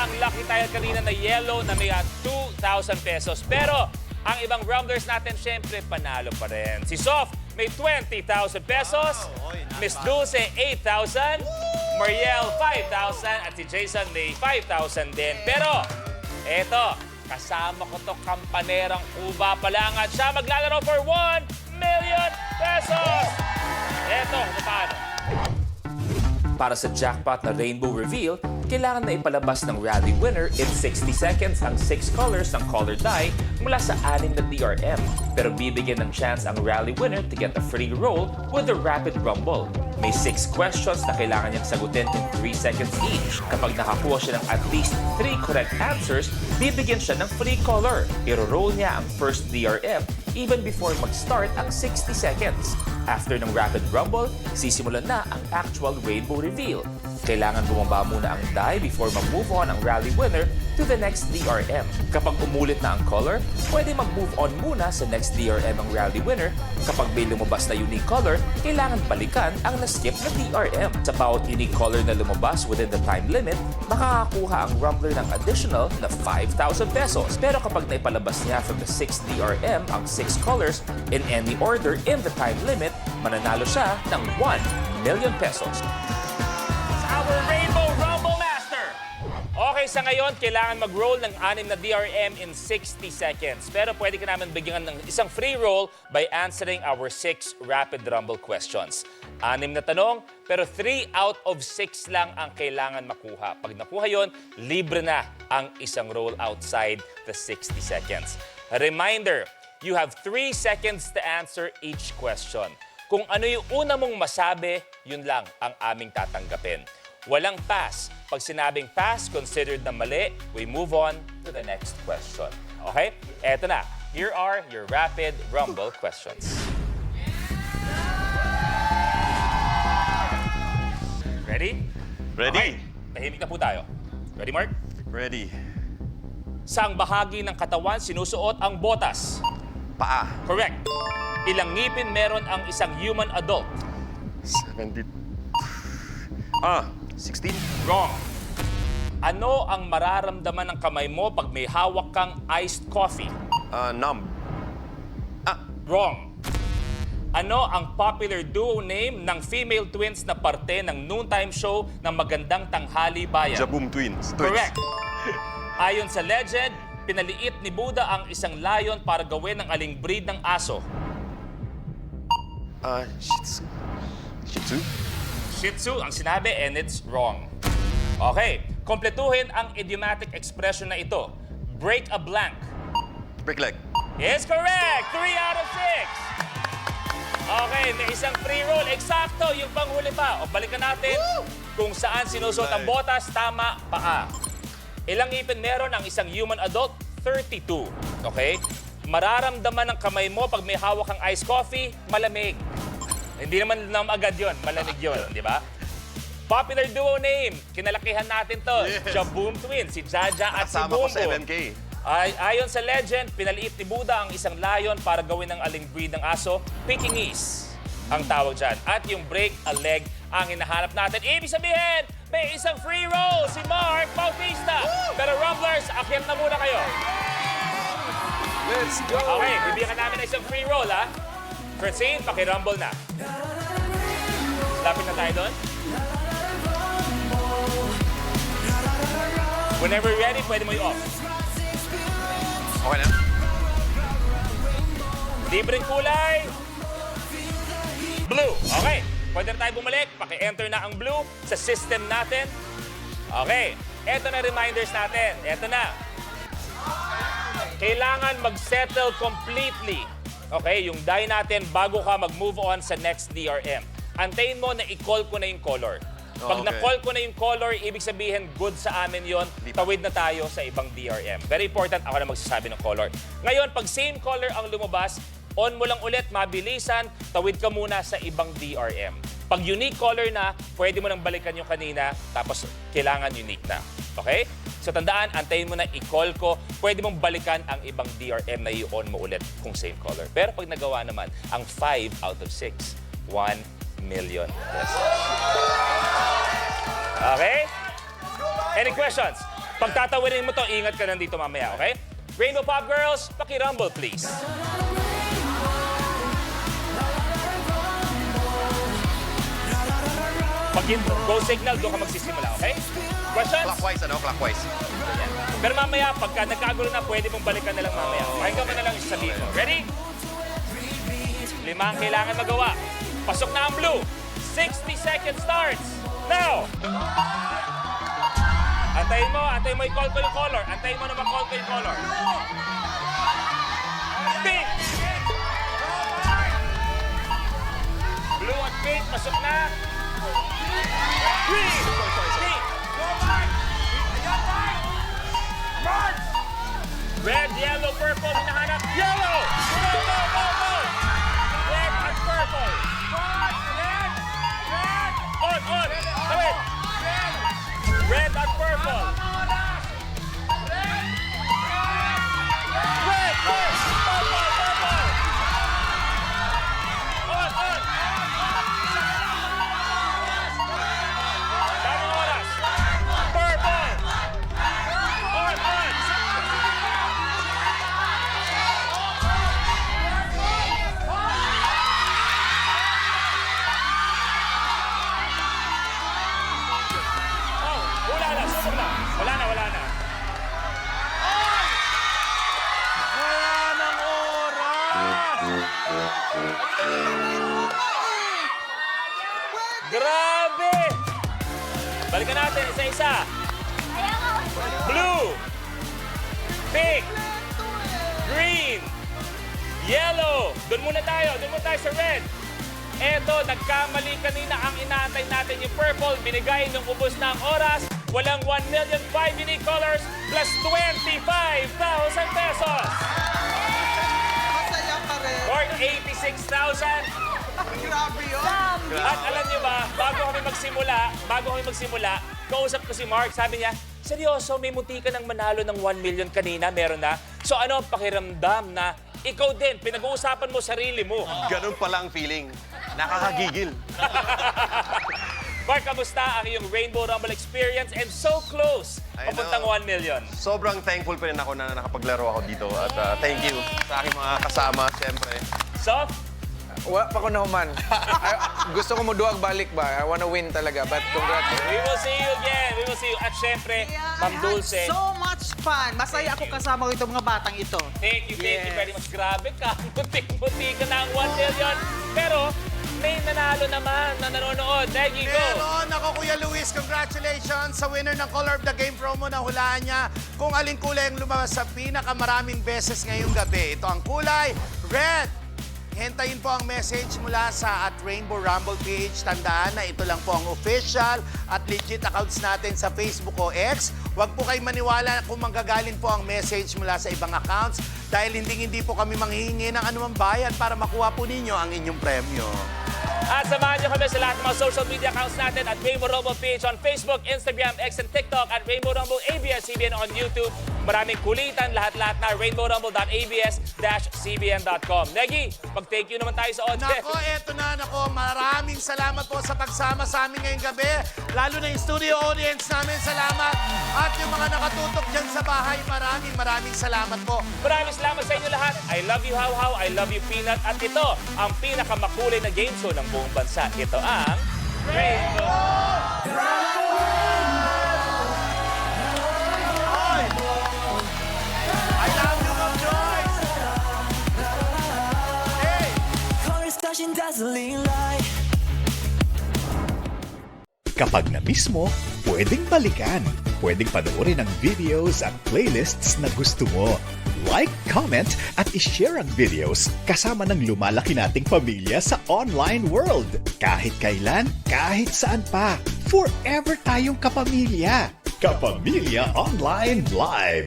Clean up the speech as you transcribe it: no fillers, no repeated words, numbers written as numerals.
ang lucky tile kanina na yellow na may 2,000 pesos. Pero ang ibang rumblers natin, syempre, panalo pa rin. Si Sof, may 20,000 pesos. Miss Dulce, 8,000. Mariel, 5,000. At si Jason, may 5,000 din. Pero, eto, kasama ko to kampanerang Cuba pa lang. At siya maglalaro for 1 million pesos. Eto, paano? Para sa jackpot na Rainbow Reveal, kailangan na ipalabas ng rally winner in 60 seconds ang 6 colors ng color die mula sa 6 na DRM. Pero bibigyan ng chance ang rally winner to get a free roll with the Rapid Rumble. May 6 questions na kailangan niyang sagutin in 3 seconds each. Kapag nakakuha siya ng at least 3 correct answers, bibigyan siya ng free color. Iro-roll niya ang first DRM even before mag-start ang 60 seconds. After ng Rapid Rumble, sisimulan na ang actual Rainbow Reveal. Kailangan bumaba muna ang die before mag-move on ang rally winner to the next DRM. Kapag umulit na ang color, pwede mag-move on muna sa next DRM ang rally winner. Kapag may lumabas na unique color, kailangan balikan ang na-skip na DRM. Sa bawat unique color na lumabas within the time limit, makakakuha ang rumbler ng additional na 5,000 pesos. Pero kapag naipalabas niya from the 6 DRM ang 6 colors in any order in the time limit, mananalo siya ng 1 million pesos. Our Rainbow Rumble Master! Okay, sa ngayon, kailangan mag-roll ng 6 na DRM in 60 seconds. Pero pwede ka namin bigyan ng isang free roll by answering our 6 Rapid Rumble questions. 6 na tanong, pero 3 out of 6 lang ang kailangan makuha. Pag nakuha yon, libre na ang isang roll outside the 60 seconds. A reminder, you have 3 seconds to answer each question. Kung ano yung una mong masabi, yun lang ang aming tatanggapin. Walang pass. Pag sinabing pass, considered na mali, we move on to the next question. Okay? Eto na. Here are your Rapid Rumble questions. Ready? Ready? Okay. Tahimik na po tayo. Ready, Mark? Ready. Saang bahagi ng katawan sinusuot ang botas? Paa. Correct. Ilang ngipin meron ang isang human adult? 70. 16. Wrong. Ano ang mararamdaman ng kamay mo pag may hawak kang iced coffee? Numb. Wrong. Ano ang popular duo name ng female twins na parte ng noontime show ng Magandang Tanghali Bayan? Jaboom Twins. Correct. Ayon sa legend, pinaliit ni Buddha ang isang layon para gawin ng aling breed ng aso? Shih Tzu. Shih Tzu ang sinabi and it's wrong. Okay, kompletuhin ang idiomatic expression na ito. Break a blank. Break leg. Is correct! 3 out of 6! Okay, may isang free roll. Eksakto, yung panghuli pa. O balikan natin kung saan sinusot ang botas. Tama, paa. Ilang ngipin meron ang isang human adult? 32. Okay? Mararamdaman ng kamay mo pag may hawak kang iced coffee, malamig. Hindi naman agad yun, malamig yun, di ba? Popular duo name, kinalakihan natin to. Yes. Jaboom Twins, si Jaja at si Kasama ko Bumbo. sa 7K. Ayon sa legend, pinaliit ni Buddha ang isang layon para gawin ng aling breed ng aso. Pekingese ang tawag dyan. At yung break a leg ang hinahanap natin. Ibig sabihin, may isang free roll si Mark Bautista. Pero Rumblers, akyat na muna kayo. Let's go! Okay, bibigyan ka namin ng isang free roll, ha? Francine, paki-rumble na. Lapit na tayo doon. Whenever you're ready, pwede mo i-off. Okay na? Libreng kulay. Blue. Okay. Pwede na tayo bumalik. Paki-enter na ang blue sa system natin. Okay. Eto na reminders natin. Eto na. Kailangan mag-settle completely. Okay, yung die natin bago ka mag-move on sa next DRM. Antayin mo na i-call ko na yung color. Pag Okay. na-call ko na yung color, ibig sabihin good sa amin yon. Tawid na tayo sa ibang DRM. Very important, ako na magsasabi ng color. Ngayon, pag same color ang lumabas, on mo lang ulit, mabilisan, tawid ka muna sa ibang DRM. Pag unique color na, pwede mo nang balikan yung kanina, tapos kailangan unique na. Okay? So tandaan, antayin mo na i-call ko, pwede mong balikan ang ibang DRM na i-on mo ulit kung same color. Pero pag nagawa naman, ang 5 out of 6, 1 million pesos. Okay? Any questions? Pag tatawirin mo to, ingat ka nandito mamaya, okay? Rainbow Pop Girls, paki-rumble please. Pag yung go signal, doon ka magsisimula, okay? Questions? Clockwise, ano? Clockwise. Pero mamaya, pagka nagkagulo na, pwede mong balikan na lang mamaya. Pakinggan mo na lang yung sabihin mo. Ready? 5 ang kailangan magawa. Pasok na ang blue. 60 seconds starts. Now! Antayin mo i-call ko yung color. Antayin mo na ma-call ko yung color. Pink! Blue at pink, pasok na. Green! Pink! Red, yellow, purple, hinahanap. Yellow! Go, go, go, go! Red and purple. On! Tawid! Red and purple. Red, purple. On! Tamang oras. Purple. On! Oh, wala na. Subok na. Wala na. Wala ng oras! Grabe! Balikan natin isa-isa. Blue. Pink. Green. Yellow. Doon muna tayo sa red. Eto, nagkamali kanina ang inaantay natin yung purple. Binigay nung ubos na ang oras. Walang 1 million 5 unique colors plus 25,000 pesos. Masaya pa rin. Or 86,000. Grabe yun. At alam niyo ba, bago kami magsimula, kausap ko si Mark, sabi niya, seryoso, may munti ka ng manalo ng 1 million kanina, meron na. So ano ang pakiramdam na ikaw din, pinag-uusapan mo sarili mo. Ganun pala ang feeling. Nakakagigil. Mark, kamusta ang iyong Rainbow Rumble experience and so close I papuntang know. 1 million? Sobrang thankful pa rin ako na nakapaglaro ako dito. At thank you sa aking mga kasama, siyempre. So, Wala pa ko nahuman. Gusto ko mo duwag balik ba? I wanna win talaga. But congrats. we will see you again. We will see you. At syempre, Ma'am Dulce, So much fun. Masaya ako kasama ko itong mga batang ito. thank you Yes. very much. Grabe ka, muntik-muntik ka na ang 1 million. Pero, may nanalo naman na nanonood. Reggie, go! Meron ako, Kuya Luis. Congratulations sa winner ng Color of the Game promo na hulaan niya kung aling kulay ang lumabas sa pinakamaraming beses ngayong gabi. Ito ang kulay, red. Hintayin po ang message mula sa @Rainbow Rumble page. Tandaan na ito lang po ang official at legit accounts natin sa Facebook o X. Huwag po kayo maniwala kung manggagaling po ang message mula sa ibang accounts dahil hindi po kami manghihingi ng anumang bayad para makuha po ninyo ang inyong premyo. At samahan niyo kami sa lahat ng mga social media accounts natin at Rainbow Rumble page on Facebook, Instagram, X, and TikTok at Rainbow Rumble ABS-CBN on YouTube. Maraming kulitan, lahat-lahat na rainbowrumble.abs-cbn.com. Negi, mag-thank you naman tayo sa audience. Nako, eto na, maraming salamat po sa pagsama sa amin ngayong gabi. Lalo na yung studio audience namin, salamat. At yung mga nakatutok dyan sa bahay, maraming salamat po. Maraming salamat sa inyo lahat. I love you, How, I love you, Peanut. At ito, ang pinakamakulay na game show ng buong bansa. Ito ang Rainbow! I love you, Ma'am Joyce! Hey! Colors flashing dazzling light. Kapag na-miss mo, pwedeng balikan. Pwedeng panoorin ang videos at playlists na gusto mo. Like, comment, at ishare ang videos kasama ng lumalaki nating pamilya sa online world. Kahit kailan, kahit saan pa. Forever tayong kapamilya. Kapamilya Online Live.